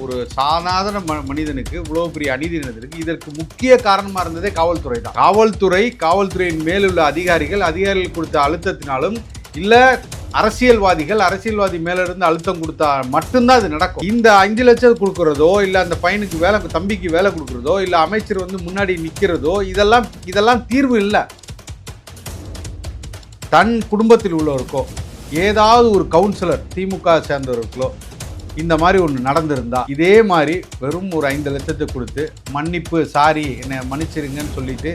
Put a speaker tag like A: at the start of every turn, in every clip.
A: ஒரு சாதாரண மனிதனுக்கு இவ்வளவு பெரிய அநீதி நடந்திருக்கு. இதற்கு முக்கிய காரணமா இருந்ததே காவல்துறை தான். காவல்துறையின் மேலுள்ள அதிகாரிகள் கொடுத்த அழுத்தத்தினாலும் இல்ல அரசியல்வாதி மேல இருந்து அழுத்தம் கொடுத்தா மட்டும்தான் இது நடக்கும். இந்த 5 லட்சம் கொடுக்கறதோ இல்ல அந்த பையனுக்கு தம்பிக்கு வேலை கொடுக்கறதோ இல்ல அமைச்சர் முன்னாடி நிக்கிறதோ இதெல்லாம் தீர்வு இல்லை. தன் குடும்பத்தில் உள்ளவருக்கோ ஏதாவது ஒரு கவுன்சிலர் திமுக சேர்ந்தவர்களுக்கோ இந்த மாதிரி ஒன்று நடந்திருந்தா இதே மாதிரி வெறும் ஒரு 5 லட்சத்தை கொடுத்து மன்னிப்பு சாரி என்னை மன்னிச்சிருங்கன்னு சொல்லிட்டு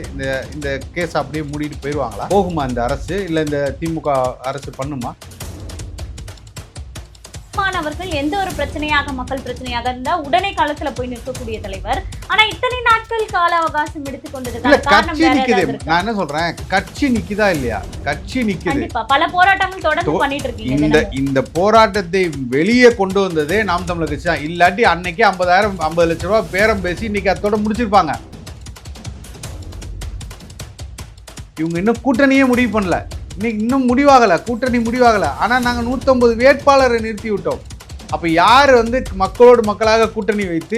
A: இந்த கேஸ் அப்படியே மூடிட்டு போயிடுவாங்களா? போகுமா இந்த அரசு? இல்லை இந்த திமுக அரசு பண்ணுமா?
B: அவர்கள் எந்த ஒரு மக்கள் பிரச்சனையாக இருந்தா உடனே களத்துல போய் நிற்கக்கூடிய தலைவர். ஆனா இத்தனை நாட்கள் கால அவகாசம் எடுத்துக்கொண்டது
A: கட்சி நிக்குது. நான் என்ன சொல்றேன், கட்சி நிக்குதா இல்லையா? கட்சி நிக்குது.
B: பல போராட்டங்கள் தொடர்ந்து பண்ணிட்டு இருக்கீங்க.
A: இந்த போராட்டத்தை வெளியே கொண்டு வந்ததே நாம் தமிழர் கட்சி தான். இல்லாட்டி அன்னைக்கு 50 லட்சம் ரூபாய் பேரம் பேசி இன்னைக்கு அதோட முடிச்சிருப்பாங்க. இவங்க இன்னும் கூட்டணியே முடிவு பண்ணல. இன்னும் முடிவாகலை, கூட்டணி முடிவாகலை. ஆனால் நாங்கள் 150 வேட்பாளரை நிறுத்தி விட்டோம். அப்போ யார் மக்களோடு மக்களாக கூட்டணி வைத்து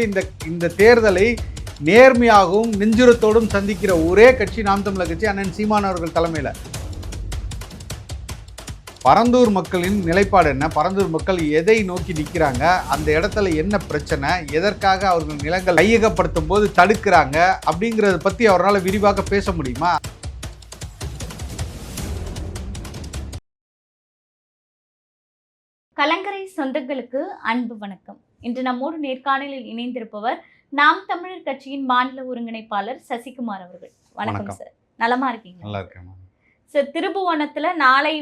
A: இந்த தேர்தலை நேர்மையாகவும் நெஞ்சுரத்தோடும் சந்திக்கிற ஒரே கட்சி நாம் தமிழர் கட்சி, அண்ணன் சீமான் அவர்கள் தலைமையில். பரந்தூர் மக்களின் நிலைப்பாடு என்ன? பரந்தூர் மக்கள் எதை நோக்கி நிற்கிறாங்க? அந்த இடத்துல என்ன பிரச்சனை? எதற்காக அவர்கள் நிலங்கள் கையகப்படுத்தும் போது தடுக்கிறாங்க? அப்படிங்கிறத பற்றி அவரால் விரிவாக பேச முடியுமா?
B: கலங்கரை சொந்தங்களுக்கு அன்பு வணக்கம். இன்று நம்மோடு நேர்காணலில் இணைந்திருப்பவர் நாம் தமிழர் கட்சியின் மாநில ஒருங்கிணைப்பாளர் சசிகுமார் அவர்கள். வணக்கம் சார், நலமா இருக்கீங்க?
A: நல்லா இருக்கேன்
B: சார். திருபுவனத்துல நாளை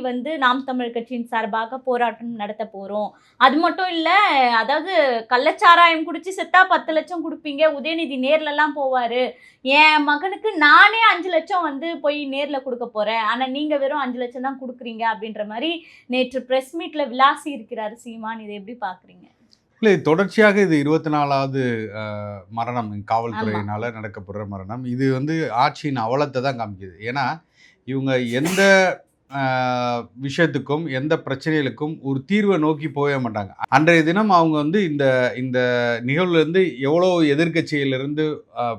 B: நாம் தமிழர் கட்சியின் சார்பாக போராட்டம் நடத்த போறோம். அது மட்டும் இல்ல, அதாவது கள்ளச்சாராயம் குடிச்சு செத்தா 10 லட்சம் கொடுப்பீங்க, உதயநிதி நேர்ல எல்லாம் போவாரு, என் மகனுக்கு நானே 5 லட்சம் போய் நேர்ல கொடுக்க போறேன், ஆனா நீங்க வெறும் 5 லட்சம் தான் கொடுக்குறீங்க அப்படின்ற மாதிரி நேற்று பிரஸ் மீட்ல விளாசி இருக்கிறாரு சீமான். இதை எப்படி பாக்குறீங்க?
A: இல்லை, தொடர்ச்சியாக இது 24வது மரணம் காவல்துறையினால நடக்கப்படுற மரணம். இது ஆட்சியின் அவலத்தை தான் காமிக்குது. ஏன்னா இவங்க எந்த விஷயத்துக்கும் எந்த பிரச்சனைகளுக்கும் ஒரு தீர்வை நோக்கி போக மாட்டாங்க. அன்றைய தினம் அவங்க இந்த நிகழ்வுலேருந்து எவ்வளோ எதிர்கட்சியிலிருந்து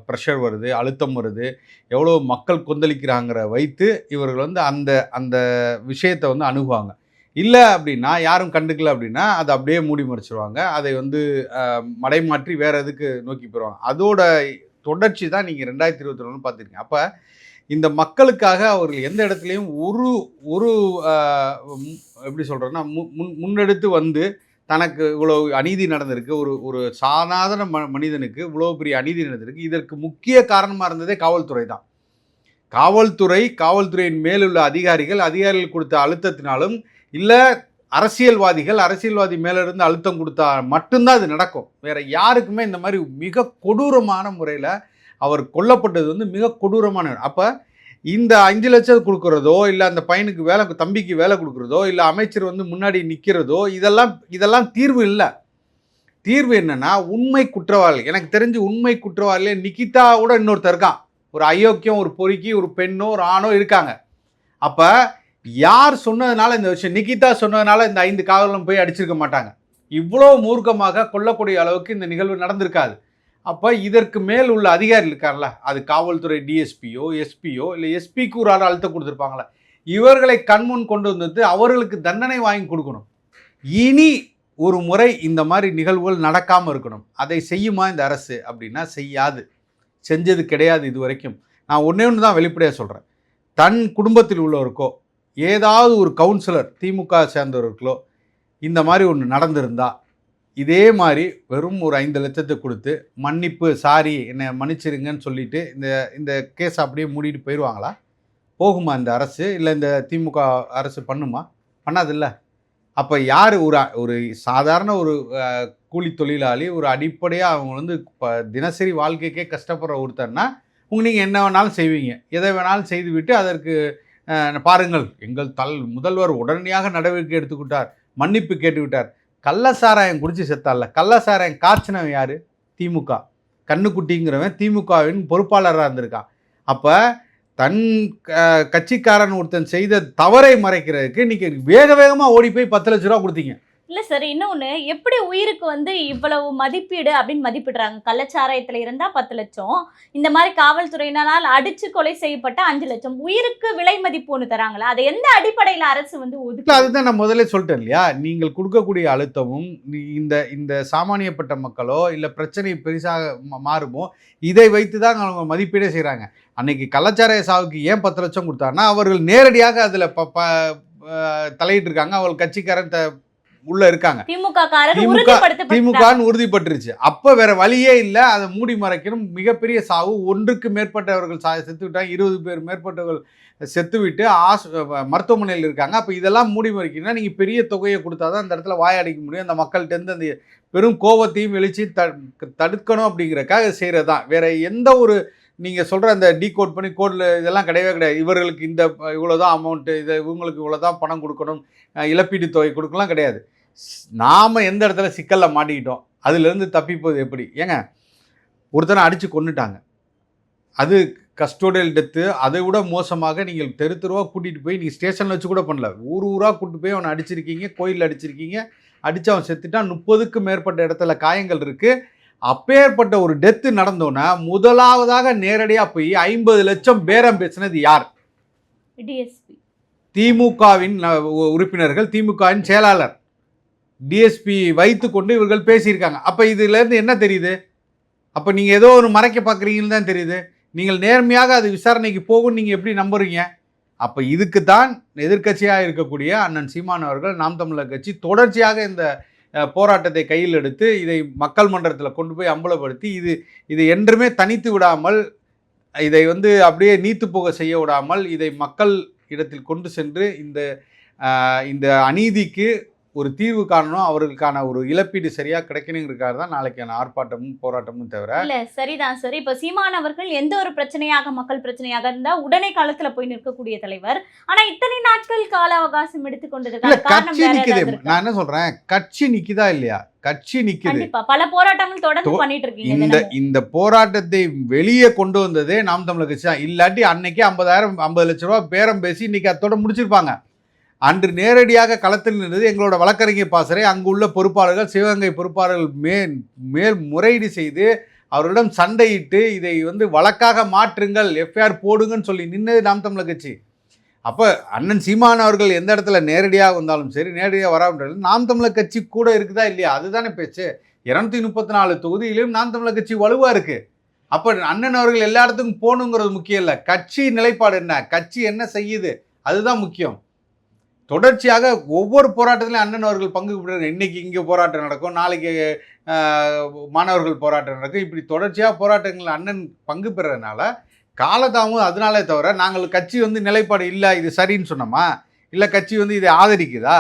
A: ப்ரெஷர் வருது, அழுத்தம் வருது, எவ்வளோ மக்கள் கொந்தளிக்கிறாங்கிற வைத்து இவர்கள் அந்த விஷயத்தை அணுகுவாங்க. இல்லை அப்படின்னா, யாரும் கண்டுக்கல அப்படின்னா அதை அப்படியே மூடி மறைச்சிருவாங்க. அதை மடைமாற்றி வேறு எதுக்கு நோக்கி போயிடுவாங்க. அதோட தொடர்ச்சி தான் நீங்கள் 2021 பார்த்துருக்கீங்க. அப்போ இந்த மக்களுக்காக அவர்கள் எந்த இடத்துலையும் ஒரு எப்படி சொல்கிறேன்னா முன்னெடுத்து தனக்கு இவ்வளோ அநீதி நடந்திருக்கு, ஒரு சாதாரண மனிதனுக்கு இவ்வளோ பெரிய அநீதி நடந்திருக்கு. இதற்கு முக்கிய காரணமாக இருந்ததே காவல்துறை தான். காவல்துறையின் மேலுள்ள அதிகாரிகள் கொடுத்த அழுத்தத்தினாலும் இல்லை அரசியல்வாதி மேல இருந்து அழுத்தம் கொடுத்தா மட்டும்தான் இது நடக்கும். வேற யாருக்குமே இந்த மாதிரி மிக கொடூரமான முறையில் அவர் கொல்லப்பட்டது மிக கொடூரமான. அப்போ இந்த 5 லட்சம் கொடுக்கறதோ இல்லை அந்த பையனுக்கு தம்பிக்கு வேலை கொடுக்கறதோ இல்லை அமைச்சர் முன்னாடி நிற்கிறதோ இதெல்லாம் தீர்வு இல்லை. தீர்வு என்னன்னா, உண்மை குற்றவாளி, எனக்கு தெரிஞ்சு உண்மை குற்றவாளியே நிகிதாவோட இன்னொருத்தர் இருக்கான். ஒரு அயோக்கியம், ஒரு பொறுக்கி, ஒரு பெண்ணோ ஒரு ஆணோ இருக்காங்க. அப்போ யார் சொன்னதுனால இந்த விஷயம், நிகிதா சொன்னதுனால இந்த 5 காவலும் போய் அடிச்சிருக்க மாட்டாங்க. இவ்வளோ மூர்க்கமாக கொல்லக்கூடிய அளவுக்கு இந்த நிகழ்வு நடந்திருக்காது. அப்போ இதற்கு மேல் உள்ள அதிகாரி இருக்கார்ல, அது காவல்துறை டிஎஸ்பியோ எஸ்பியோ இல்லை எஸ்பிக்கு ஒரு ஆள் அழுத்தம் கொடுத்துருப்பாங்களா, இவர்களை கண்முன் கொண்டு அவர்களுக்கு தண்டனை வாங்கி கொடுக்கணும். இனி ஒரு முறை இந்த மாதிரி நிகழ்வுகள் நடக்காமல் இருக்கணும். அதை செய்யுமா இந்த அரசு அப்படின்னா செய்யாது, செஞ்சது கிடையாது இது வரைக்கும். நான் ஒன்று தான் வெளிப்படையாக சொல்கிறேன். தன் குடும்பத்தில் உள்ளவருக்கோ ஏதாவது ஒரு கவுன்சிலர் திமுக சேர்ந்தவர்களுக்கோ இந்த மாதிரி ஒன்று நடந்திருந்தா இதே மாதிரி வெறும் ஒரு 5 லட்சத்தை கொடுத்து மன்னிப்பு சாரி என்னை மன்னிச்சிருங்கன்னு சொல்லிட்டு இந்த கேஸ் அப்படியே மூடிட்டு போயிடுவாங்களா? போகுமா இந்த அரசு? இல்லை இந்த திமுக அரசு பண்ணுமா? பண்ணாதில்ல. அப்போ யார் ஒரு சாதாரண ஒரு கூலி தொழிலாளி, ஒரு அடிப்படையாக அவங்க தினசரி வாழ்க்கைக்கே கஷ்டப்படுற ஒருத்தர்னா நீங்கள் என்ன வேணாலும் செய்வீங்க, எதை வேணாலும் செய்துவிட்டு அதற்கு பாருங்கள் எங்கள் முதல்வர் உடனடியாக நடவடிக்கை எடுத்துக்கிட்டார், மன்னிப்பு கேட்டுவிட்டார். கள்ளசாராயம் குடிச்சு செத்தால, கள்ளசாராயம் காய்ச்சினவன் யார்? திமுக. கண்ணுக்குட்டிங்கிறவன் திமுகவின் பொறுப்பாளராக இருந்திருக்கான். அப்போ தன் கட்சிக்காரன் ஒருத்தன் செய்த தவறை மறைக்கிறதுக்கு இன்னைக்கு வேகமாக ஓடி போய் 10 லட்ச ரூபா கொடுத்தீங்க.
B: இல்ல சார், இன்னொன்னு எப்படி உயிருக்கு வந்து இவ்வளவு மதிப்பீடு அப்படின்னு மதிப்பிடுறாங்க? கள்ளச்சாராயத்துல இருந்தா 10 லட்சம், இந்த மாதிரி காவல்துறையினரால் அடிச்சு கொலை செய்யப்பட்ட 5 லட்சம். உயிருக்கு விலை மதிப்பு ஒண்ணு தராங்களா? அதை எந்த அடிப்படையில அரசு வந்து
A: இல்ல
B: ஒதுக்குது?
A: அதுதான் நான் முதல்ல சொல்லிட்டேன் இல்லையா? நீங்கள் கொடுக்கக்கூடிய அழுத்தமும், இந்த இந்த சாமானியப்பட்ட மக்களோ, இல்ல பிரச்சனை பெரிசாக மாறுமோ, இதை வைத்து தான் அவங்க மதிப்பீடே செய்றாங்க. அன்னைக்கு கள்ளச்சாராய சாவுக்கு ஏன் 10 லட்சம் குடுத்தார்னா, அவர்கள் நேரடியாக அதுல ப ப அ தலையிட்டுருக்காங்க. அவர்கள் கட்சிக்காரன் உள்ள இருக்காங்க.
B: திமுக காரர்
A: திமுக
B: உறுதிப்படுத்தப்பட்டாங்க.
A: திமுகன்னு உறுதிப்பட்டுருச்சு. அப்ப வேற வழியே இல்ல. அத மூடி மறைக்கணும். மிகப்பெரிய சாவு. 1க்கு மேற்பட்டவர்கள் செத்து விட்டாங்க. 20 பேர் மேற்பட்டவர்கள் செத்துவிட்டு மருத்துவமனையில் இருக்காங்க. அப்ப இதெல்லாம் மூடி மறைக்கணும்னா நீங்க பெரிய தொகையை கொடுத்தா தான் அந்த இடத்துல வாயடைக்க முடியும். அந்த மக்கள்கிட்ட இருந்து அந்த பெரும் கோபத்தையும் எழுச்சியும் தடுக்கணும் அப்படிங்கிறக்காக செய்யறது தான். வேற எந்த ஒரு நீங்க சொல்ற அந்த டீகோட் பண்ணி கோட்ல இதெல்லாம் கிடையவே கிடையாது. இவர்களுக்கு இந்த இவ்வளவுதான் அமௌண்ட், இதை இவங்களுக்கு இவ்வளவுதான் பணம் கொடுக்கணும், இழப்பீடு தொகை கொடுக்கலாம் கிடையாது. நாம எந்த இடத்துல சிக்கல்ல மாட்டிக்கிட்டோம், அதுல இருந்து தப்பிப்பது எப்படி? ஏங்க, ஒருத்தனை அடிச்சு கொன்னுட்டாங்க, அது கஸ்டோடியல் டெத்து. அதை விட மோசமாக நீங்கள் தெரு தெருவாக கூட்டிகிட்டு போய் நீங்கள் ஸ்டேஷனில் வச்சு கூட பண்ணல, ஊர் ஊராக கூட்டிட்டு போய் அவனை அடிச்சிருக்கீங்க, கோயிலில் அடிச்சிருக்கீங்க, அடித்து அவன் செத்துட்டான். 30க்கு மேற்பட்ட இடத்துல காயங்கள் இருக்குது. அப்பேற்பட்ட ஒரு டெத்து நடந்தோன்னா முதலாவதாக நேரடியாக போய் 50 லட்சம் பேரம் பேசினது யார்?
B: டிஎஸ்பி.
A: திமுகவின் உறுப்பினர்கள், திமுகவின் செயலாளர், டிஎஸ்பி வைத்து கொண்டு இவர்கள் பேசியிருக்காங்க. அப்போ இதுலேருந்து என்ன தெரியுது? அப்போ நீங்கள் ஏதோ ஒரு மறைக்க பார்க்குறீங்கன்னு தான் தெரியுது. நீங்கள் நேர்மையாக அது விசாரணைக்கு போகும் நீங்கள் எப்படி நம்புறீங்க? அப்போ இதுக்கு தான் எதிர்க்கட்சியாக இருக்கக்கூடிய அண்ணன் சீமான் அவர்கள், நாம் தமிழர் கட்சி தொடர்ச்சியாக இந்த போராட்டத்தை கையில் எடுத்து இதை மக்கள் மன்றத்தில் கொண்டு போய் அம்பலப்படுத்தி இது என்றுமே தனித்து விடாமல், இதை அப்படியே நீத்து போக செய்ய விடாமல், இதை மக்கள் இடத்தில் கொண்டு சென்று இந்த அநீதிக்கு ஒரு தீர்வு காணணும், அவர்களுக்கான ஒரு இழப்பீடு சரியா கிடைக்கணுங்கிறதுக்காக தான் நாளைக்கான ஆர்ப்பாட்டமும் போராட்டமும் தவிர.
B: இல்ல சரிதான் சார். இப்ப சீமான் அவர்கள் எந்த ஒரு பிரச்சனையாக, மக்கள் பிரச்சனையாக இருந்தா உடனே களத்துல போய் நிற்கக்கூடிய தலைவர். ஆனா இத்தனை நாட்கள் கால அவகாசம் எடுத்துக்கொண்டதுக்கான காரணம்
A: கட்சி
B: வேற
A: நிக்குது.
B: ஏதாவது இருக்கா?
A: நான் என்ன சொல்றேன், கட்சி நிக்குதா இல்லையா? கட்சி நிக்குது.
B: கண்டிப்பா பல போராட்டங்கள் தொடர்ந்து பண்ணிட்டு இருக்கீங்க.
A: இந்த போராட்டத்தை வெளியே கொண்டு வந்ததே நாம் தமிழர் கட்சி தான். இல்லாட்டி அன்னைக்கு 50 லட்சம் ரூபாய் பேரம் பேசி இன்னைக்கு அதோட முடிச்சிருப்பாங்க. அன்று நேரடியாக களத்தில் நின்றது எங்களோட வழக்கறிஞர் பாசறை. அங்குள்ள பொறுப்பாளர்கள், சிவகங்கை பொறுப்பாளர்கள் மேல் முறையீடு செய்து அவர்களிடம் சண்டையிட்டு இதை வழக்காக மாற்றுங்கள், எஃப்ஐஆர் போடுங்கன்னு சொல்லி நின்னது நாம் தமிழர் கட்சி. அப்போ அண்ணன் சீமான் அவர்கள் எந்த இடத்துல நேரடியாக வந்தாலும் சரி, நேரடியாக வராமல் நாம் தமிழர் கட்சி கூட இருக்குதா இல்லையா? அதுதானே பேச்சு. 234 தொகுதியிலும் நாம் தமிழர் கட்சி வலுவாக இருக்கு. அப்போ அண்ணன் அவர்கள் எல்லா இடத்துக்கும் போகணுங்கிறது முக்கியம் இல்லை. கட்சி நிலைப்பாடு என்ன, கட்சி என்ன செய்யுது, அதுதான் முக்கியம். தொடர்ச்சியாக ஒவ்வொரு போராட்டத்திலையும் அண்ணன் அவர்கள் பங்கு பெறுறாங்க. இன்னைக்கு இங்கே போராட்டம் நடக்கும், நாளைக்கு மாணவர்கள் போராட்டம் நடக்கும். இப்படி தொடர்ச்சியாக போராட்டங்கள் அண்ணன் பங்கு பெறதுனால காலதாமம். அதனாலே தவிர நாங்கள் கட்சி நிலைப்பாடு இல்லை இது சரின்னு சொன்னோமா? இல்லை கட்சி இதை ஆதரிக்குதா?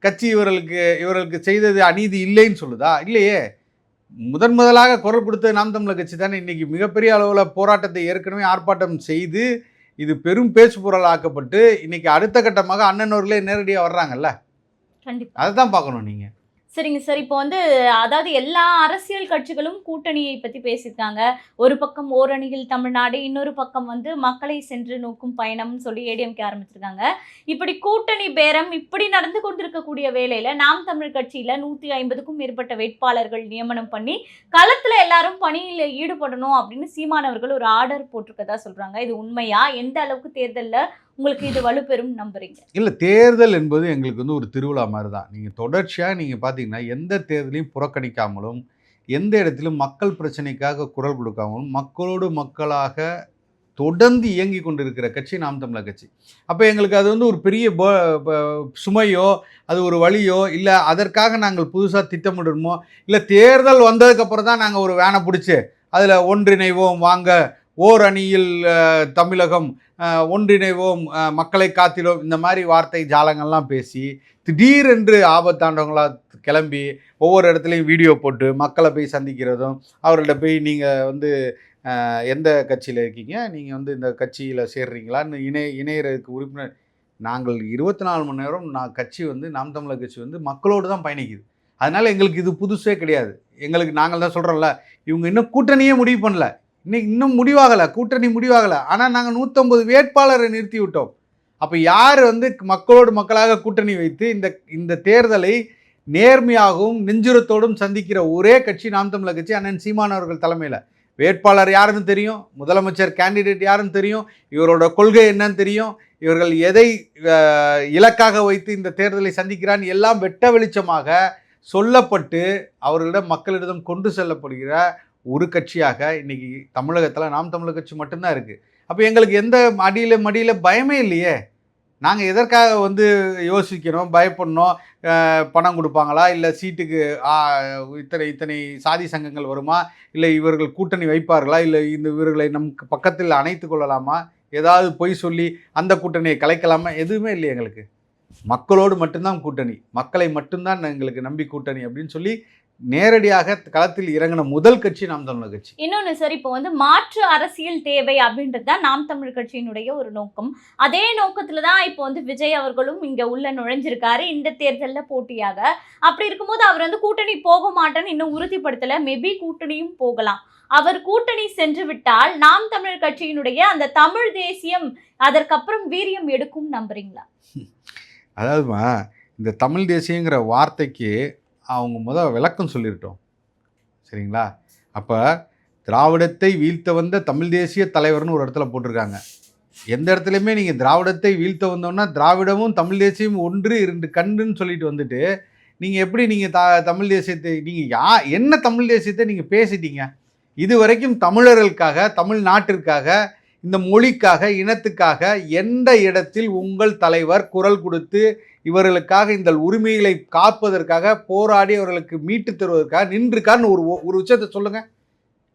A: கட்சி இவர்களுக்கு செய்தது அநீதி இல்லைன்னு சொல்லுதா? இல்லையே. முதலாக குரல் கொடுத்தது நாம் தமிழர் கட்சி தானே. இன்னைக்கு மிகப்பெரிய அளவில் போராட்டத்தை ஏற்கனவே ஆர்ப்பாட்டம் செய்து இது பெரும் பேச்சு பொருள் ஆக்கப்பட்டு இன்னைக்கு அடுத்த கட்டமாக அண்ணன் அவர்களே நேரடியாக வர்றாங்கல்ல.
B: கண்டிப்பா
A: அதுதான் பார்க்கணும் நீங்க.
B: சரிங்க சார். இப்போ அதாவது எல்லா அரசியல் கட்சிகளும் கூட்டணியை பத்தி பேசியிருக்காங்க. ஒரு பக்கம் ஓரணியில் தமிழ்நாடு, இன்னொரு பக்கம் மக்களை சென்று நோக்கும் பயணம்னு சொல்லி ஏடிஎம்கே ஆரம்பிச்சிருக்காங்க. இப்படி கூட்டணி பேரம் இப்படி நடந்து கொண்டிருக்கக்கூடிய வேளையில நாம் தமிழ் கட்சியில 150க்கும் மேற்பட்ட வேட்பாளர்கள் நியமனம் பண்ணி களத்துல எல்லாரும் பணியில ஈடுபடணும் அப்படின்னு சீமானவர்கள் ஒரு ஆர்டர் போட்டிருக்கதா சொல்றாங்க. இது உண்மையா? எந்த அளவுக்கு தேர்தல்ல உங்களுக்கு இது வலுப்பெறும் நம்புறீங்க?
A: இல்லை, தேர்தல் என்பது எங்களுக்கு ஒரு திருவிழா மாதிரி தான். நீங்கள் தொடர்ச்சியாக நீங்கள் பார்த்தீங்கன்னா எந்த தேர்தலையும் புறக்கணிக்காமலும், எந்த இடத்திலும் மக்கள் பிரச்சனைக்காக குரல் கொடுக்காமலும், மக்களோடு மக்களாக தொடர்ந்து இயங்கி கொண்டிருக்கிற கட்சி நாம் தமிழர் கட்சி. அப்போ எங்களுக்கு அது ஒரு பெரிய சுமையோ, அது ஒரு வழியோ இல்லை, அதற்காக நாங்கள் புதுசாக திட்டமிடணுமோ இல்லை, தேர்தல் வந்ததுக்கப்புறம் தான் நாங்கள் ஒரு வேனை பிடிச்சி அதில் ஒன்றிணைவோம் வாங்க, ஓர் அணியில் தமிழகம், ஒன்றிணைவோம், மக்களை காத்திடும், இந்த மாதிரி வார்த்தை ஜாலங்கள்லாம் பேசி திடீரென்று ஆபத்தாண்டவங்களாக கிளம்பி ஒவ்வொரு இடத்துலையும் வீடியோ போட்டு மக்களை போய் சந்திக்கிறதும், அவர்கள்ட்ட போய் நீங்கள் எந்த கட்சியில் இருக்கீங்க, நீங்கள் இந்த கட்சியில் சேர்றீங்களான்னு இணையருக்கு உறுப்பினர். நாங்கள் 24 மணி நேரம் கட்சி நாம் தமிழர் கட்சி மக்களோடு தான் பயணிக்குது. அதனால் எங்களுக்கு இது புதுசே கிடையாது. நாங்கள் தான் சொல்கிறோம்ல, இவங்க இன்னும் கூட்டணியே முடிவு பண்ணல, இன்னும் முடிவாகலை, கூட்டணி முடிவாகலை. ஆனால் நாங்கள் 150 வேட்பாளரை நிறுத்தி விட்டோம். அப்போ யார் மக்களோடு மக்களாக கூட்டணி வைத்து இந்த தேர்தலை நேர்மையாகவும் நெஞ்சுரத்தோடும் சந்திக்கிற ஒரே கட்சி நாம் தமிழர் கட்சி. அண்ணன் சீமான் அவர்கள் தலைமையில் வேட்பாளர் யாருன்னு தெரியும், முதலமைச்சர் கேண்டிடேட் யாருன்னு தெரியும், இவரோட கொள்கை என்னன்னு தெரியும், இவர்கள் எதை இலக்காக வைத்து இந்த தேர்தலை சந்திக்கிறான்னு எல்லாம் வெட்ட வெளிச்சமாக சொல்லப்பட்டு அவர்களிடம் மக்களிடம் கொண்டு செல்லப்படுகிற ஒரு கட்சியாக இன்னைக்கு தமிழகத்தில் நாம் தமிழர் கட்சி மட்டும்தான் இருக்குது. அப்போ எங்களுக்கு எந்த மடியில் பயமே இல்லையே. நாங்கள் எதற்காக யோசிக்கணும், பயப்படணும், பணம் கொடுப்பாங்களா, இல்லை சீட்டுக்கு இத்தனை சாதி சங்கங்கள் வருமா, இல்லை இவர்கள் கூட்டணி வைப்பார்களா, இல்லை இவர்களை நமக்கு பக்கத்தில் அணைத்து கொள்ளலாமா, ஏதாவது பொய் சொல்லி அந்த கூட்டணியை கலைக்கலாமா, எதுவுமே இல்லை. எங்களுக்கு மக்களோடு மட்டும்தான் கூட்டணி, மக்களை மட்டும்தான் எங்களுக்கு நம்பி கூட்டணி அப்படின்னு சொல்லி நேரடியாக களத்தில் இறங்கின முதல் கட்சி நாம் தமிழர் கட்சி.
B: இன்னொன்னு சார், இப்போ மாற்று அரசியல் தேவை அப்படின்றது தான் நாம் தமிழர் கட்சியினுடைய ஒரு நோக்கம். அதே நோக்கத்துல தான் இப்போ விஜய் அவர்களும் இங்க உள்ள நுழைஞ்சிருக்காரு இந்த தேர்தலில் போட்டியாக. அப்படி இருக்கும்போது அவர் கூட்டணி போக மாட்டேன்னு இன்னும் உறுதிப்படுத்தல. மேபி கூட்டணியும் போகலாம். அவர் கூட்டணி சென்று விட்டால் நாம் தமிழர் கட்சியினுடைய அந்த தமிழ் தேசியம் அதற்கப்புறம் வீரியம் எடுக்கும் நம்புறீங்களா?
A: அதாவதுமா, இந்த தமிழ் தேசியங்கிற வார்த்தைக்கு அவங்க விளக்கம் சொல்லிட்டோம், சரிங்களா? அப்போ திராவிடத்தை வீழ்த்த வந்த தமிழ் தேசிய தலைவர்னு ஒரு இடத்துல போட்டிருக்காங்க. எந்த இடத்துலையுமே நீங்கள் திராவிடத்தை வீழ்த்த வந்தோன்னா திராவிடமும் தமிழ் தேசியமும் ஒன்று இரண்டு கண்டுன்னு சொல்லிட்டு வந்துட்டு நீங்கள் எப்படி தமிழ் தேசியத்தை நீங்கள் என்ன தமிழ் தேசியத்தை நீங்கள் பேசிட்டீங்க? இது வரைக்கும் தமிழர்களுக்காக, தமிழ்நாட்டிற்காக, இந்த மொழிக்காக, இனத்துக்காக எந்த இடத்தில் உங்கள் தலைவர் குரல் கொடுத்து இவர்களுக்காக இந்த உரிமைகளை காப்பதற்காக போராடி அவர்களுக்கு மீட்டு தருவதற்காக நின்றுக்கான்னு ஒரு விஷயத்தை சொல்லுங்க.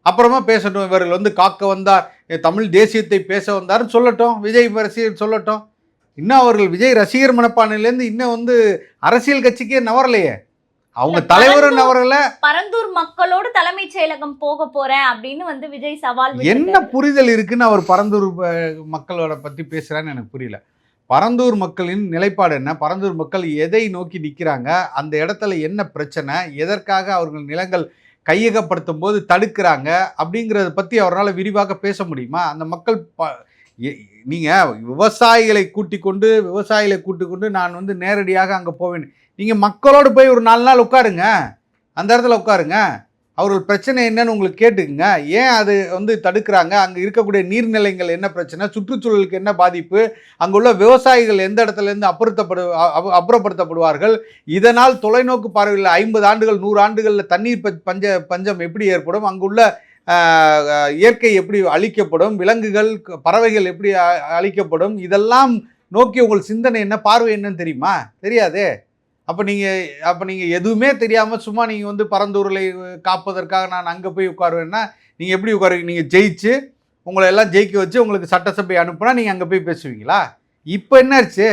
A: அப்புறமா பேசட்டும். இவர்கள் காக்க வந்தார், தமிழ் தேசியத்தை பேச வந்தார்னு சொல்லட்டும், விஜய் ரசிகர் சொல்லட்டும். இன்னும் அவர்கள் விஜய் ரசிகர் மனப்பான்மையிலேருந்து இன்னும் அரசியல் கட்சிக்கே நவரலையே. அவங்க தலைவரும் நவரல.
B: பரந்தூர் மக்களோடு தலைமைச் செயலகம் போக போறேன் அப்படின்னு விஜய் சவால்.
A: என்ன புரிதல் இருக்குன்னு அவர் பரந்தூர் மக்களோட பத்தி பேசுறான்னு எனக்கு புரியல. பரந்தூர் மக்களின் நிலைப்பாடு என்ன, பரந்தூர் மக்கள் எதை நோக்கி நிற்கிறாங்க, அந்த இடத்துல என்ன பிரச்சனை, எதற்காக அவர்கள் நிலங்கள் கையகப்படுத்தும் போது தடுக்கிறாங்க அப்படிங்கிறத பற்றி அவரால் விரிவாக பேச முடியுமா? அந்த மக்கள் நீங்கள் விவசாயிகளை கூட்டிக் கொண்டு நான் நேரடியாக அங்கே போவேன். நீங்கள் மக்களோடு போய் ஒரு 4 நாள் உட்காருங்க, அந்த இடத்துல உட்காருங்க, அவர்கள் பிரச்சனை என்னன்னு உங்களுக்கு கேட்டுக்குங்க. ஏன் அது தடுக்கிறாங்க, அங்கே இருக்கக்கூடிய நீர்நிலைகள் என்ன பிரச்சனை, சுற்றுச்சூழலுக்கு என்ன பாதிப்பு, அங்குள்ள விவசாயிகள் எந்த இடத்துலேருந்து அப்புறப்படுத்தப்படுவார்கள், இதனால் தொலைநோக்கு பார்வையில் 50 ஆண்டுகள் 100 ஆண்டுகளில் தண்ணீர் பஞ்சம் எப்படி ஏற்படும், அங்குள்ள இயற்கை எப்படி அழிக்கப்படும், விலங்குகள் பறவைகள் எப்படி அழிக்கப்படும், இதெல்லாம் நோக்கி உங்கள் சிந்தனை என்ன, பார்வை என்னன்னு தெரியுமா? தெரியாதே. அப்போ நீங்கள் எதுவுமே தெரியாமல் சும்மா நீங்கள் பரந்தூரில் காப்பதற்காக நான் அங்கே போய் உட்காருவேன்னா நீங்கள் எப்படி உட்காருவீங்க? நீங்கள் ஜெயிச்சு உங்களை எல்லாம் ஜெயிக்க வச்சு உங்களுக்கு சட்டசபை அனுப்புனா நீங்கள் அங்கே போய் பேசுவீங்களா? இப்போ என்னாச்சு,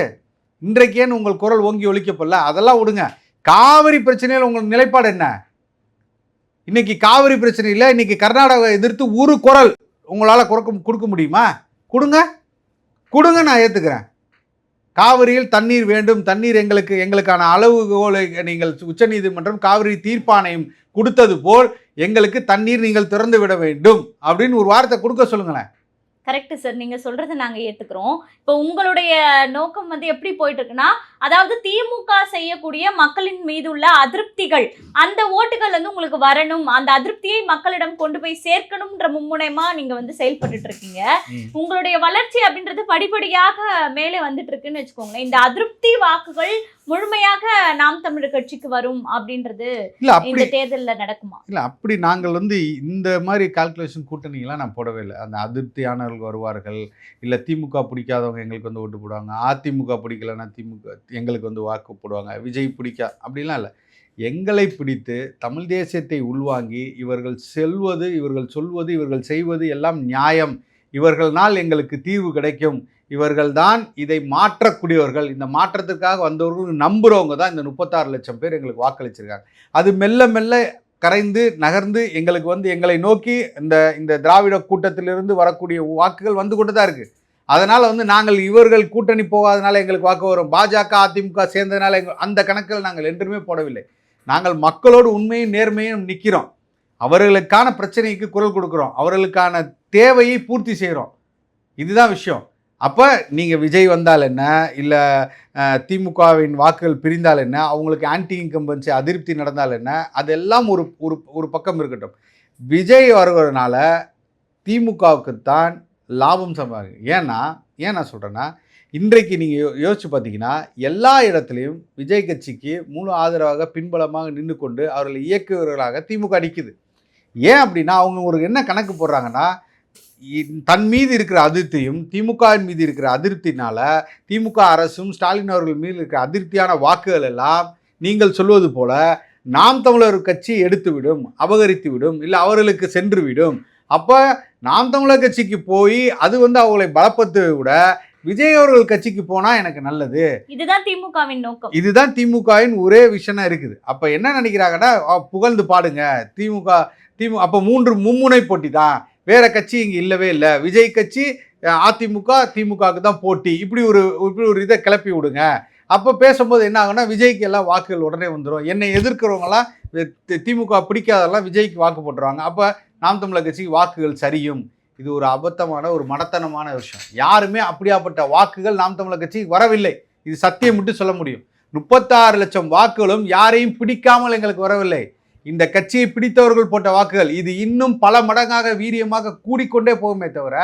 A: இன்றைக்கேன்னு உங்கள் குரல் ஓங்கி ஒலிக்கப்படல, அதெல்லாம் விடுங்க. காவிரி பிரச்சனையில் உங்கள் நிலைப்பாடு என்ன? இன்னைக்கு காவிரி பிரச்சனையில் இன்னைக்கு கர்நாடகா எதிர்த்து ஒரு குரல் உங்களால் கொடுக்க முடியுமா? கொடுங்க, நான் ஏற்றுக்கிறேன். காவிரியில் தண்ணீர் வேண்டும், தண்ணீர் எங்களுக்கான அளவுகோலை நீங்கள் உச்சநீதிமன்றம் காவிரி தீர்ப்பாணையம் கொடுத்தது போல் எங்களுக்கு தண்ணீர் நீங்கள் திறந்து விட வேண்டும் அப்படின்னு ஒரு வார்த்தை கொடுக்க சொல்லுங்களேன்.
B: கரெக்ட் சார், நீங்க சொல்றதை நாங்க ஏத்துக்கிறோம். இப்போ உங்களுடைய நோக்கம் எப்படி போயிட்டு இருக்குன்னா, அதாவது திமுக செய்யக்கூடிய மக்களின் மீது உள்ள அதிருப்திகள், அந்த ஓட்டுகள் உங்களுக்கு வரணும், அந்த அதிருப்தியை மக்களிடம் கொண்டு போய் சேர்க்கணும்ன்ற மும்முனையமா நீங்க செயல்பட்டு இருக்கீங்க. உங்களுடைய வளர்ச்சி அப்படின்றது படிப்படியாக மேலே வந்துட்டு இருக்குன்னு வச்சுக்கோங்களேன். இந்த அதிருப்தி வாக்குகள் முழுமையாக நாம் தமிழர் கட்சிக்கு வரும் அப்படின்றது இந்த தேர்தலில் நடக்குமா?
A: இல்லை, அப்படி நாங்கள் இந்த மாதிரி கால்குலேஷன் கூட்டணிகளாம் நான் போடவே இல்லை. அந்த அதிருப்தியானவர்கள் வருவார்கள், இல்லை திமுக பிடிக்காதவங்க எங்களுக்கு ஓட்டு போடுவாங்க, அதிமுக பிடிக்கலன்னா திமுக எங்களுக்கு வாக்கு போடுவாங்க, விஜய் அப்படிலாம் இல்லை. எங்களை பிடித்து தமிழ் தேசியத்தை உள்வாங்கி இவர்கள் செல்வது, இவர்கள் சொல்வது, இவர்கள் செய்வது எல்லாம் நியாயம், இவர்களால் எங்களுக்கு தீர்வு கிடைக்கும், இவர்கள் தான் இதை மாற்றக்கூடியவர்கள், இந்த மாற்றத்திற்காக வந்தவர்கள் நம்புகிறவங்க தான் இந்த 36 லட்சம் பேர் எங்களுக்கு வாக்களிச்சிருக்காங்க. அது மெல்ல மெல்ல கரைந்து நகர்ந்து எங்களுக்கு எங்களை நோக்கி இந்த திராவிட கூட்டத்திலிருந்து வரக்கூடிய வாக்குகள் வந்து கொண்டு தான் இருக்குது. அதனால் நாங்கள் இவர்கள் கூட்டணி போகாதனால எங்களுக்கு வாக்கு வரும், பாஜக அதிமுக சேர்ந்ததுனால அந்த கணக்கில் நாங்கள் என்றுமே போடவில்லை. நாங்கள் மக்களோடு உண்மையும் நேர்மையும் நிற்கிறோம், அவர்களுக்கான பிரச்சனைக்கு குரல் கொடுக்குறோம், அவர்களுக்கான தேவையை பூர்த்தி செய்கிறோம். இதுதான் விஷயம். அப்போ நீங்கள் விஜய் வந்தால் என்ன, இல்லை திமுகவின் வாக்குகள் பிரிந்தால் என்ன, அவங்களுக்கு ஆன்டி இன்கம்பன்சி அதிருப்தி நடந்தால் என்ன, அதெல்லாம் ஒரு ஒரு ஒரு பக்கம் இருக்கட்டும். விஜய் வருவதனால திமுகவுக்கு தான் லாபம் சம்பாதிக்கும். ஏன் நான் சொல்கிறேன்னா, இன்றைக்கு நீங்கள் யோசிச்சு பார்த்தீங்கன்னா எல்லா இடத்துலையும் விஜய் கட்சிக்கு முழு ஆதரவாக பின்பலமாக நின்று கொண்டு அவர்களை இயக்குவர்களாக திமுக நிற்குது. ஏன் அப்படின்னா அவங்க ஒரு என்ன கணக்கு போடுறாங்கன்னா, தன் மீது இருக்கிற அதிருப்தியும் திமுகவின் மீது இருக்கிற அதிருப்தினால திமுக அரசும் ஸ்டாலின் அவர்கள் மீது இருக்கிற அதிருப்தியான வாக்குகள் எல்லாம் நீங்கள் சொல்வது போல நாம் தமிழர் கட்சி எடுத்து விடும், அபகரித்து விடும், இல்லை அவர்களுக்கு சென்று விடும். அப்போ நாம் தமிழர் கட்சிக்கு போய் அது அவங்களை பலப்படுத்த விட விஜய் அவர்கள் கட்சிக்கு போனா எனக்கு நல்லது.
B: இதுதான் திமுகவின் நோக்கம்.
A: இதுதான் திமுகவின் ஒரே விஷயம் இருக்குது. அப்ப என்ன நினைக்கிறாங்கன்னா, புகழ்ந்து பாடுங்க திமுக. அப்ப 3 மும்முனை போட்டி தான், வேற கட்சி இங்க இல்லவே இல்லை. விஜய் கட்சி அதிமுக திமுகவுக்கு தான் போட்டி. இப்படி ஒரு இதை கிளப்பி விடுங்க. அப்போ பேசும்போது என்ன ஆகுன்னா, விஜய்க்கு எல்லாம் வாக்குகள் உடனே வந்துடும். என்னை எதிர்க்கிறவங்களாம் திமுக பிடிக்காதெல்லாம் விஜய்க்கு வாக்கு போட்டுருவாங்க. அப்போ நாம் தமிழர் கட்சிக்கு வாக்குகள் சரியும். இது ஒரு அபத்தமான ஒரு மடத்தனமான விஷயம். யாருமே அப்படியாப்பட்ட வாக்குகள் நாம் தமிழர் கட்சிக்கு வரவில்லை. இது சத்தியம் மட்டும் சொல்ல முடியும். 36 லட்சம் வாக்குகளும் யாரையும் பிடிக்காமல் எங்களுக்கு வரவில்லை. இந்த கட்சியை பிடித்தவர்கள் போட்ட வாக்குகள். இது இன்னும் பல மடங்காக வீரியமாக கூடிக்கொண்டே போகுமே தவிர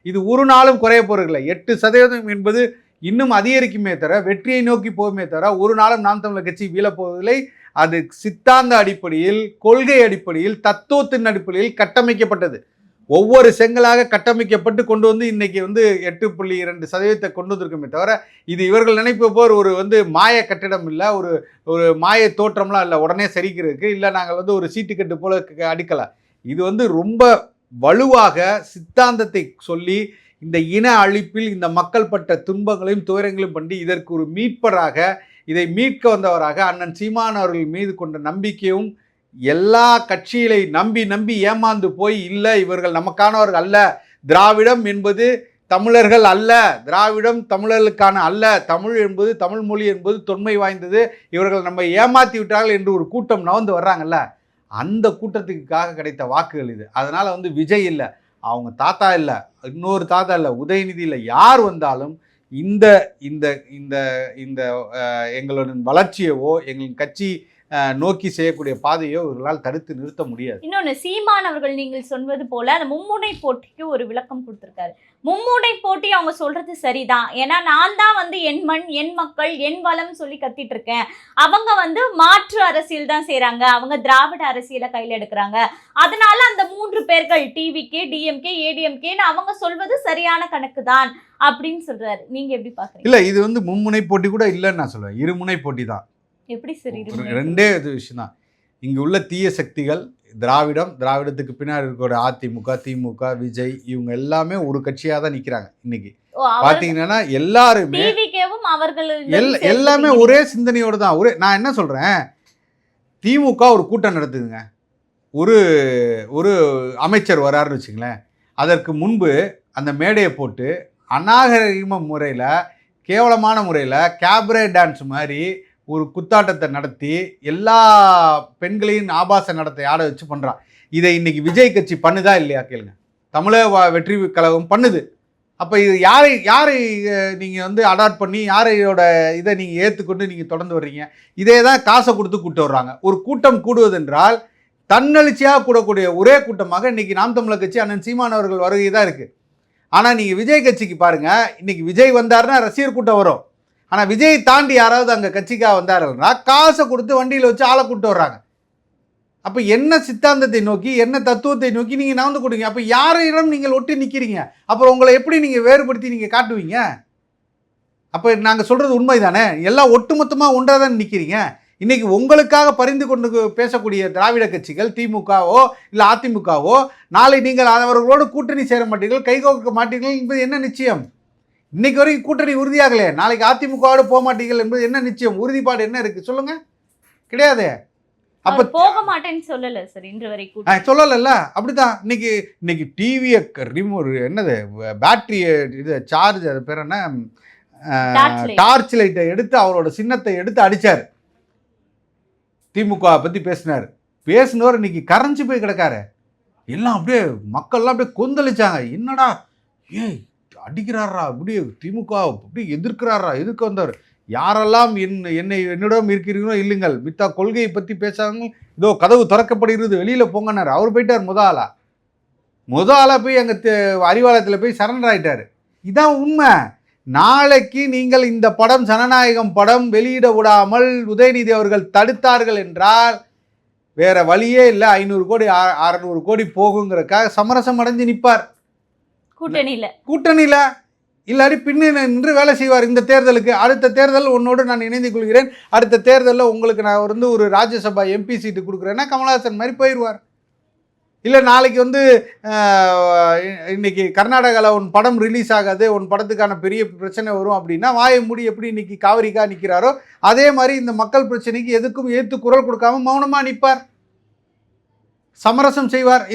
A: இது ஒரு நாளும் குறைய போறதில்லை. 8% என்பது இன்னும் அதிகரிக்குமே தவிர வெற்றியை நோக்கி போகுமே தவிர ஒரு நாளும் நாம் தமிழர் கட்சி வீழப்போவதில்லை. அது சித்தாந்த அடிப்படையில், கொள்கை அடிப்படையில், தத்துவத்தின் அடிப்படையில் கட்டமைக்கப்பட்டது. ஒவ்வொரு செங்கலாக கட்டமைக்கப்பட்டு கொண்டு வந்து இன்னைக்கு 8.2% கொண்டு வந்திருக்குமே தவிர இது இவர்கள் நினைப்பு போர் ஒரு மாய கட்டிடம் இல்லை, ஒரு மாய தோற்றம்லாம் இல்லை உடனே சரிக்கிறதுக்கு. இல்லை நாங்கள் ஒரு சீட்டுக்கட்டு போல அடிக்கலை. இது ரொம்ப வலுவாக சித்தாந்தத்தை சொல்லி இந்த இன அழிப்பில் இந்த மக்கள் பட்ட துன்பங்களையும் துயரங்களையும் பண்ணி இதற்கு ஒரு மீட்பராக, இதை மீட்க வந்தவராக அண்ணன் சீமான் அவர்கள் மீது கொண்ட நம்பிக்கையும் எல்லா கட்சிகளை நம்பி ஏமாந்து போய் இல்லை இவர்கள் நமக்கானவர்கள் அல்ல, திராவிடம் என்பது தமிழர்கள் அல்ல, திராவிடம் தமிழர்களுக்கான அல்ல, தமிழ் என்பது தமிழ் மொழி என்பது தொன்மை வாய்ந்தது, இவர்கள் நம்ம ஏமாற்றி விட்டார்கள் என்று ஒரு கூட்டம் நவந்து வர்றாங்கல்ல, அந்த கூட்டத்துக்காக கிடைத்த வாக்குகள் இது. அதனால் விஜய் இல்லை, அவங்க தாத்தா இல்லை, இன்னொரு தாத்தா இல்லை, உதயநிதி இல்லை, யார் வந்தாலும் இந்த இந்த இந்த இந்த எங்களுடைய வளர்ச்சியவோ எங்களின் கட்சி நோக்கி செய்யக்கூடிய பாதையோ இவர்களால் தடுத்து நிறுத்த முடியாது.
B: இன்னொன்று, சீமான் அவர்கள் நீங்கள் சொன்னது போல அந்த மும்முனை போட்டிக்கு ஒரு விளக்கம் கொடுத்துருக்காரு. மும்முனை போட்டி அவங்க சொல்றது சரிதான். ஏன்னா நான் தான் என் மண், என் மக்கள், என் வளம் சொல்லி கத்திட்டு இருக்கேன். அவங்க மாற்று அரசியல் தான் செய்யறாங்க, அவங்க திராவிட அரசியலை கையில் எடுக்கிறாங்க. அதனால அந்த 3 பேர்கள் டிவிகே, டிஎம்கே, ஏடிஎம்கேன்னு அவங்க சொல்வது சரியான கணக்கு தான் அப்படின்னு சொல்றாரு. நீங்க எப்படி பாக்குறீங்க?
A: இல்ல, இது மும்முனை போட்டி கூட இல்லைன்னு நான் சொல்லுவேன், இருமுனை போட்டி தான்.
B: எப்படி சரி?
A: ரெண்டே விஷயம் தான். இங்கு உள்ள தீய சக்திகள் திராவிடத்துக்கு பின்னாடி இருக்கிற அதிமுக, திமுக, விஜய் இவங்க எல்லாமே ஒரு கட்சியாக தான் நிற்கிறாங்க. இன்னைக்கு பார்த்தீங்கன்னா எல்லாருமே எல்லாமே ஒரே சிந்தனையோடு தான். நான் என்ன சொல்கிறேன், திமுக ஒரு கூட்டம் நடத்துதுங்க, ஒரு அமைச்சர் வராருன்னு வச்சுங்களேன். அதற்கு முன்பு அந்த மேடையை போட்டு அநாகரிக முறையில், கேவலமான முறையில் கேபரே டான்ஸ் மாதிரி ஒரு குத்தாட்டத்தை நடத்தி எல்லா பெண்களையும் ஆபாச நடத்தை ஆட வச்சு பண்ணுறான். இதை இன்னைக்கு விஜய் கட்சி பண்ணுதா இல்லையா கேளுங்க. தமிழக வெற்றி கழகம் பண்ணுது. அப்போ இது யாரை நீங்கள் அடாப்ட் பண்ணி யாரையோட இதை நீங்கள் ஏற்றுக்கொண்டு நீங்கள் தொடர்ந்து வர்றீங்க? இதே தான் காசை கொடுத்து கூட்டு வர்றாங்க. ஒரு கூட்டம் கூடுவதென்றால் தன்னெழுச்சியாக கூடக்கூடிய ஒரே கூட்டமாக இன்னைக்கு நாம் தமிழர் கட்சி அண்ணன் சீமான் அவர்கள் வருகை தான் இருக்குது. ஆனால் நீங்கள் விஜய் கட்சிக்கு பாருங்கள், இன்னைக்கு விஜய் வந்தாருன்னா ரசிகர் கூட்டம் வரும். ஆனால் விஜய் தாண்டி யாராவது அங்கே கட்சிக்காக வந்தாருன்னா காசை கொடுத்து வண்டியில் வச்சு ஆளை கூப்பிட்டு வர்றாங்க. அப்போ என்ன சித்தாந்தத்தை நோக்கி, என்ன தத்துவத்தை நோக்கி நீங்கள் நகர்ந்து கொடுங்க? அப்போ யாரையிடம் நீங்கள் ஒட்டி நிற்கிறீங்க? அப்புறம் உங்களை எப்படி நீங்கள் வேறுபடுத்தி நீங்கள் காட்டுவீங்க? அப்போ நாங்கள் சொல்கிறது உண்மை தானே? எல்லாம் ஒட்டுமொத்தமாக ஒன்றாக தான் நிற்கிறீங்க. இன்றைக்கி உங்களுக்காக பரிந்து கொண்டு பேசக்கூடிய திராவிட கட்சிகள் திமுகவோ இல்லை அதிமுகவோ நாளை நீங்கள் அவர்களோடு கூட்டணி சேர மாட்டீர்கள், கைகோக்க மாட்டீர்கள் என்பது என்ன நிச்சயம்? இன்னைக்கு வரைக்கும் கூட்டணி உறுதியாகலையே, நாளைக்கு அதிமுகவோடு போக மாட்டீர்கள் என்பது என்ன நிச்சயம்? உறுதிப்பாடு என்ன இருக்கு சொல்லுங்க? கிடையாது.
B: அப்ப போக மாட்டேன்னு சொல்லல சார், இன்று வரைக்கும்
A: சொல்லல. அப்படிதான் இன்னைக்கு டிவியை ரிமூவ், என்னது பேட்டரி இது சார்ஜ், அது பேர் என்ன, டார்ச் லைட்டை எடுத்து அவரோட சின்னத்தை எடுத்து அடிச்சார். திமுக பத்தி பேசினவர் இன்னைக்கு கரைஞ்சு போய் கிடக்காரு. எல்லாம் அப்படியே மக்கள்லாம் அப்படியே கொந்தளிச்சாங்க. என்னடா அடிக்கிறாரா, இப்படி திமுக இப்படி எதிர்க்கிறாரா, எதிர்க்க வந்தவர், யாரெல்லாம் என்னிடம் இருக்கிறீர்களோ இல்லுங்கள், மித்தா கொள்கையை பற்றி பேசாங்க, இதோ கதவு திறக்கப்படுகிறது, வெளியில் போங்கன்னாரு. அவர் போயிட்டார் முத ஆளா போய் அங்கே அறிவாலயத்தில் போய் சரண்டர் ஆயிட்டார். இதான் உண்மை. நாளைக்கு நீங்கள் இந்த படம் ஜனநாயகம் படம் வெளியிட விடாமல் உதயநிதி அவர்கள் தடுத்தார்கள் என்றால் வேற வழியே இல்லை, 500 கோடி 600 கோடி போகுங்கிறக்காக சமரசம் அடைஞ்சு நிற்பார் கூட்டணியில். இல்லாட்டி பின்ன நின்று வேலை செய்வார். இந்த தேர்தலுக்கு, அடுத்த தேர்தல் உன்னோடு நான் இணைந்து கொள்கிறேன், அடுத்த தேர்தலில் உங்களுக்கு நான் ஒரு ராஜ்யசபா எம்பி சீட்டு கொடுக்குறேன்னா கமலஹாசன் மாதிரி போயிடுவார். இல்லை நாளைக்கு இன்னைக்கு கர்நாடகாவில் உன் படம் ரிலீஸ் ஆகாது, உன் படத்துக்கான பெரிய பிரச்சனை வரும் அப்படின்னா வாயை மூடி எப்படி இன்னைக்கு காவிரிக்கா நிற்கிறாரோ அதே மாதிரி இந்த மக்கள் பிரச்சனைக்கு எதுக்கும் ஏற்று குரல் கொடுக்காம மௌனமாக நிற்பார், சமரசம் செய்வார்.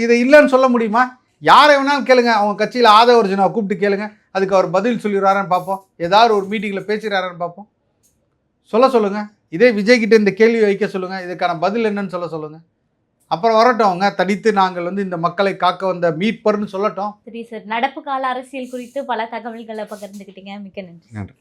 A: இதை இல்லைன்னு சொல்ல முடியுமா? யாரை வேணாலும் கேளுங்க, அவங்க கட்சியில் ஆதவர்ஜுனாவை கூப்பிட்டு கேளுங்க, அதுக்கு அவர் பதில் சொல்லிடுறாரான்னு பார்ப்போம். ஏதாவது ஒரு மீட்டிங்கில் பேசுகிறாரான்னு பார்ப்போம். சொல்லுங்கள். இதே விஜய்கிட்ட இந்த கேள்வி வைக்க சொல்லுங்கள், இதுக்கான பதில் என்னன்னு சொல்லுங்கள். அப்புறம் வரட்டும், அவங்க தடித்து நாங்கள் இந்த மக்களை காக்க வந்த மீட்பர்னு சொல்லட்டும்.
B: சரி சார், நடப்பு கால அரசியல் குறித்து பல தகவல்களை பகிர்ந்துக்கிட்டீங்க, மிக்க நன்றி.